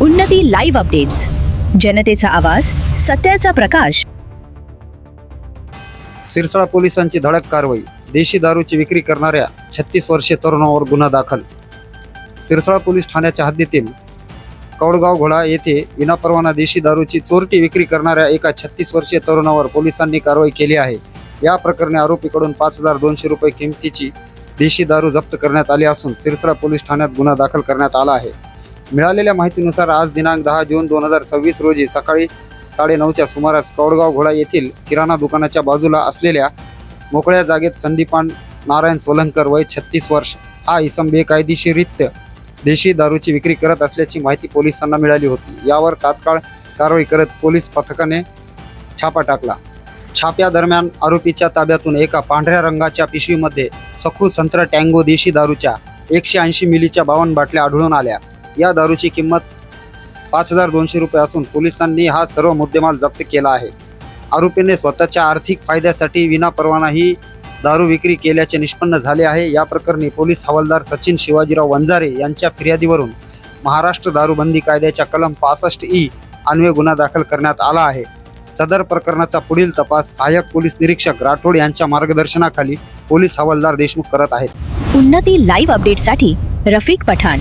उन्नती live updates, जनतेचा आवाज, सत्याचा प्रकाश. सिरसाळा पोलिसांची धडक कारवाई. देशी दारूची विक्री करणाऱ्या 36 वर्षीय तरुणावर गुन्हा दाखल. सिरसाळा पोलीस ठाण्याच्या हद्दीतील कौडगाव घोडा येथे विनापरवाना देशी दारूची चोरटी विक्री करणाऱ्या एका 36 वर्षीय तरुणावर पोलिसांनी कारवाई केली आहे. या प्रकरणी आरोपीकडून 5,200 रुपये किमतीची देशी दारू जप्त करण्यात आली असून सिरसाळा पोलीस ठाण्यात गुन्हा दाखल करण्यात आला आहे. मिळालेल्या माहितीनुसार आज दिनांक 10 जून 2026 रोजी सकाळी 9:30च्या सुमारास कौडगाव घोडा येथील किराणा दुकानाच्या बाजूला असलेल्या मोकळ्या जागेत संदीपान नारायण सोलंकर वय 36 वर्ष हा इसम बेकायदेशीररित्या देशी दारूची विक्री करत असल्याची माहिती पोलिसांना मिळाली होती. यावर तात्काळ कारवाई करत पोलीस पथकाने छापा टाकला. छाप्यादरम्यान आरोपीच्या ताब्यातून एका पांढऱ्या रंगाच्या पिशवीमध्ये सखू संत्रा टँगो देशी दारूच्या 180 मिलीच्या 52 बाटल्या आढळून आल्या. या दारूची किंमत 5,200 रुपये असून पोलिसांनी हा सर्व मुद्देमाल जप्त केला आहे. आरोपीने स्वतःच्या आर्थिक फायद्यासाठी विनापरवाना ही दारू विक्री केल्याचे निष्पन्न झाले आहे. या प्रकरणी पोलीस हवालदार सचिन शिवाजीराव वंजारे यांच्या फिर्यादीवरून महाराष्ट्र दारूबंदी कायद्याच्या कलम 65E अन्वये गुन्हा दाखल करण्यात आला आहे. सदर प्रकरणाचा पुढील तपास सहाय्यक पोलीस निरीक्षक राठोड यांच्या मार्गदर्शनाखाली पोलीस हवालदार देशमुख करत आहेत. उन्नती लाईव्ह अपडेट्ससाठी रफिक पठाण.